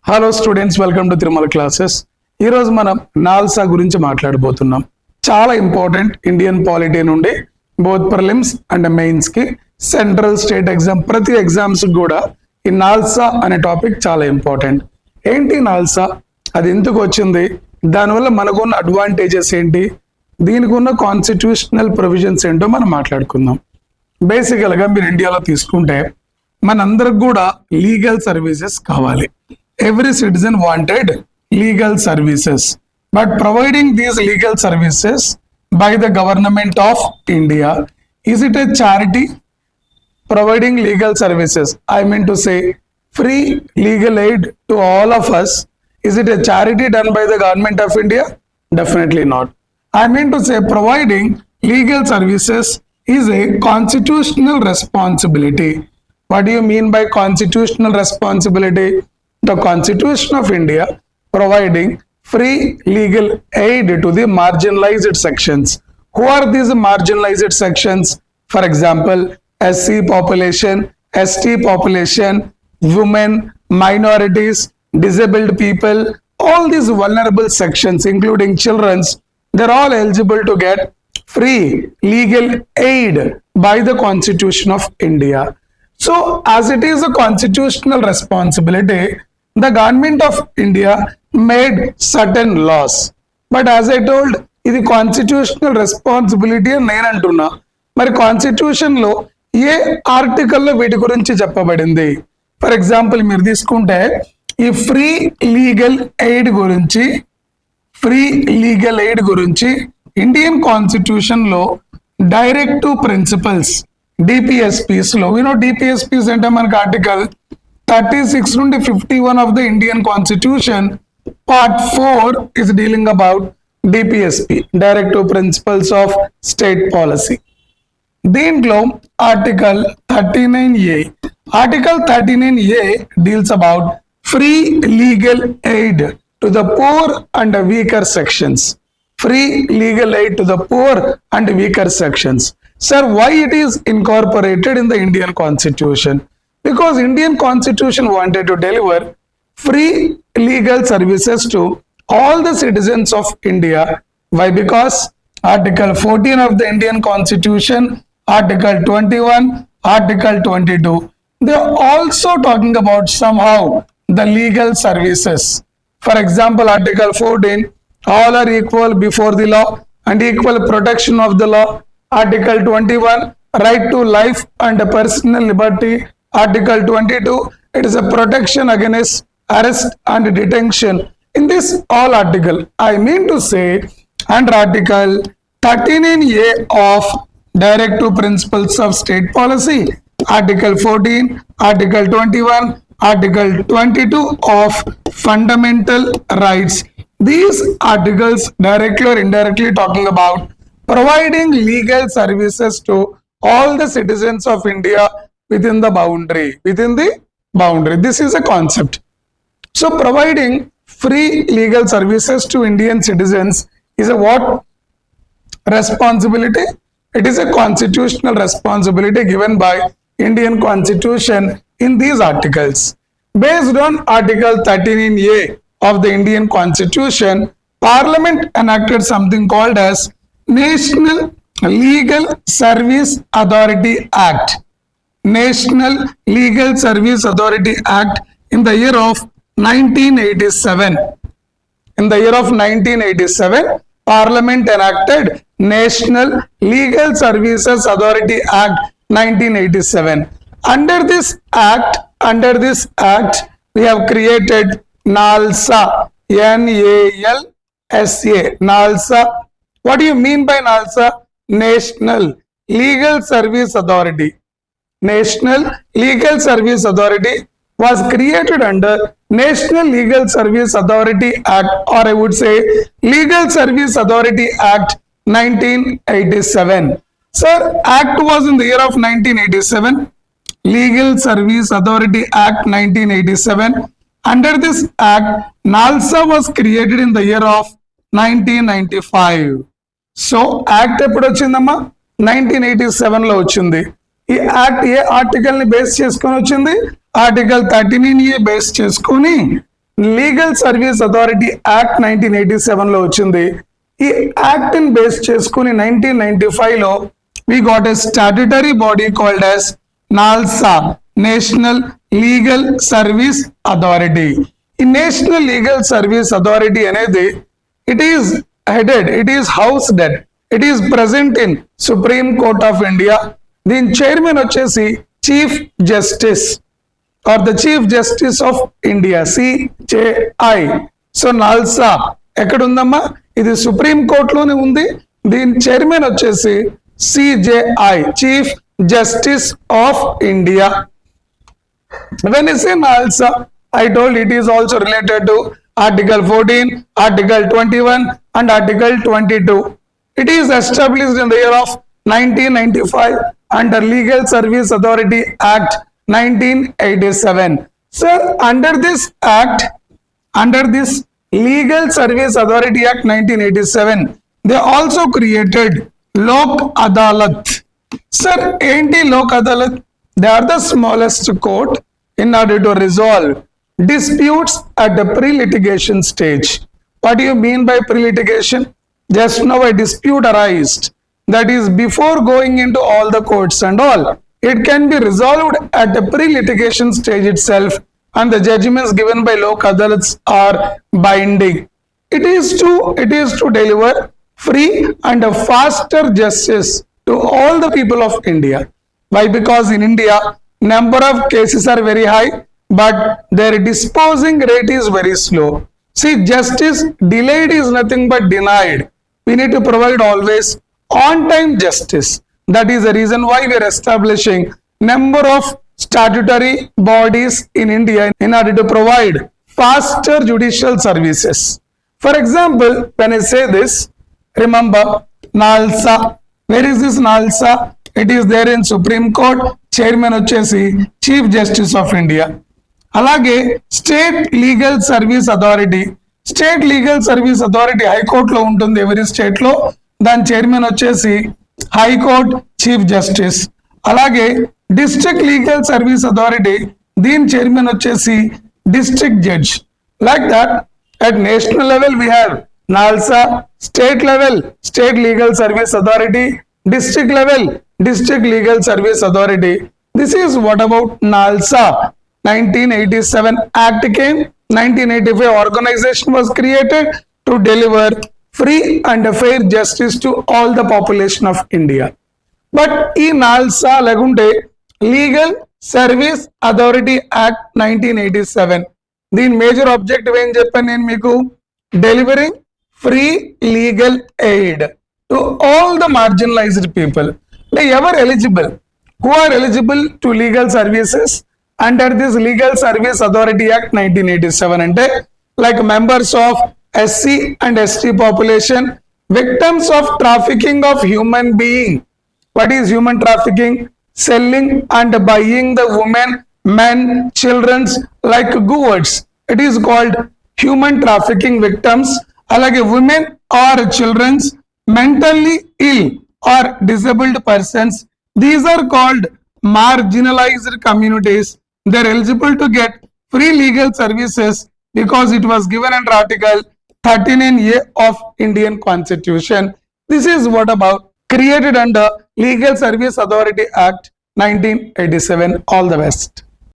Hello students, welcome to Tirumala classes. ఈరోజు మనం NALSA గురించి మాట్లాడబోతున్నాం. చాలా ఇంపార్టెంట్ ఇండియన్ పాలిటీ నుండి బోత్ ప్రిలిమ్స్ అండ్ మెయిన్స్ కి, సెంట్రల్ స్టేట్ ఎగ్జామ్ ప్రతి ఎగ్జామ్స్ కూడా ఈ నాల్సా అనే టాపిక్ చాలా ఇంపార్టెంట్. ఏంటి నాల్సా, అది ఎందుకు వచ్చింది, దానివల్ల మనకున్న అడ్వాంటేజెస్ ఏంటి, దీనికి ఉన్న కాన్స్టిట్యూషనల్ ప్రొవిజన్స్ ఏంటో మనం మాట్లాడుకుందాం. బేసికల్గా మీరు ఇండియాలో తీసుకుంటే మనందరికి కూడా లీగల్ సర్వీసెస్ కావాలి. Every citizen wanted legal services, but providing these legal services by the government of India, is it a charity? Providing legal services, I mean to say free legal aid to all of us, is it a charity done by the government of India? Definitely not. I mean to say providing legal services is a constitutional responsibility. What do you mean by constitutional responsibility? The Constitution of India providing free legal aid to the marginalized sections. Who are these marginalized sections? For example, SC population, ST population, women, minorities, disabled people, all these vulnerable sections including children, they're all eligible to get free legal aid by the Constitution of India. So as it is a constitutional responsibility, the government of India made certain laws. But as I told, ఇది constitutional responsibility అని నేను అంటున్నా. మరి constitution లో ఏ ఆర్టికల్లో వీటి గురించి చెప్పబడింది? ఫర్ ఎగ్జాంపుల్ మీరు తీసుకుంటే ఈ ఫ్రీ లీగల్ ఎయిడ్ గురించి ఇండియన్ కాన్స్టిట్యూషన్ లో డైరెక్టివ్ ప్రిన్సిపల్స్ డిపిఎస్పీస్ లో, డిపిఎస్పీస్ అంటే మనకి ఆర్టికల్ 36 నుండి 51 of the Indian Constitution, Part 4 is dealing about DPSP, Directive Principles of State Policy. దీంట్లో Article 39A deals about free legal aid to the poor and weaker sections. Free legal aid to the poor and weaker sections. Sir, why it is incorporated in the Indian Constitution? Because Indian Constitution wanted to deliver free legal services to all the citizens of India. Why? Because Article 14 of the Indian Constitution, Article 21, Article 22, they are also talking about somehow the legal services. For example, Article 14, all are equal before the law and equal protection of the law. Article 21, right to life and personal liberty. Article 22, it is a protection against arrest and detention. In this all article, I mean to say, under Article 39A of Directive Principles of State Policy, Article 14, Article 21, Article 22 of Fundamental Rights. These articles directly or indirectly talking about providing legal services to all the citizens of India within the boundary. This is a concept. So providing free legal services to Indian citizens is a what responsibility? It is a constitutional responsibility given by Indian Constitution in these articles. Based on Article 39A of the Indian Constitution, Parliament enacted something called as National Legal Service Authority Act. National Legal Service Authority Act in the year of 1987. In the year of 1987, Parliament enacted National Legal Services Authority Act 1987. Under this act, we have created NALSA, NALSA, NALSA. What do you mean by NALSA? National Legal Service Authority. National Legal Service Authority was created under National Legal Service Authority Act, or I would say Legal Service Authority Act 1987. Sir, Act was in the year of 1987. Legal Service Authority Act 1987. Under this Act, NALSA was created in the year of 1995. So, Act ఎప్పుడు వచ్చిందమ్మా? 1987 లో వచ్చింది. ఈ act ఏ article ని base చేసుకొని వచ్చింది? Article 39A base చేసుకొని legal service authority act 1987 లో వచ్చింది. ఈ యాక్ట్ ని బేస్ చేసుకుని 1995 లో we got a statutory body called as NALSA, National Legal Service Authority. ఈ నేషనల్ లీగల్ సర్వీస్ అథారిటీ అనేది it is housed at, it is present in Supreme Court of India. దీని chairman వచ్చేసి chief justice R the chief justice of India, CJI. So NALSA ఎక్కడ ఉందమ్మా? ఇది supreme కోర్టులోనే ఉంది. దీని chairman వచ్చేసి CJI, chief justice of India. When I say NALSA, I told it is also related to Article 14, Article 21 and Article 22. It is established in the year of 1995 under Legal Service Authority Act 1987. Sir, under this act, under this Legal Service Authority Act 1987, they also created Lok Adalat. Sir, enti Lok Adalat? They are the smallest court in order to resolve disputes at the pre-litigation stage. What do you mean by pre-litigation? Just now a dispute arised, that is before going into all the courts and all. It can be resolved at the pre-litigation stage itself, and the judgments given by Lok Adalats are binding. It is to deliver free and a faster justice to all the people of India. Why? Because in India, number of cases are very high, but their disposing rate is very slow. See, justice delayed is nothing but denied. We need to provide always on-time justice. That is the reason why we are establishing number of statutory bodies in India in order to provide faster judicial services. For example, when I say this, remember NALSA. Where is this NALSA? It is there in Supreme Court. Chairman వచ్చేసి Chief Justice of India. అలాగే state legal service authority. State legal service authority హైకోర్టులో ఉంటుంది ఎవరి state లో. దాని chairman వచ్చేసి high court chief justice. అలాగే district legal service authority, దీని చైర్మన్ వచ్చేసి district judge. Like that at national level we have NALSA, state level state legal service authority, district level district legal service authority. This is what about NALSA. 1987 act came, 1985 organization was created to deliver free and fair justice to all the population of India. But ఈ NALSA లేకుంటే legal service authority act 1987, దీని major objective ఏం చెప్పాను నేను మీకు? Delivering free legal aid to all the marginalised people. అంటే ఎవరు eligible? Who are eligible to legal services under this legal service authority act 1987 అంటే like members of SC and ST population, victims of trafficking of human being. What is human trafficking? Selling and buying the women, men, children like goods. It is called human trafficking victims. Alage women or children, mentally ill or disabled persons, these are called marginalized communities. They are eligible to get free legal services because it was given under Article 39A of Indian Constitution. This is what about created under Legal Service Authority Act 1987. All the best.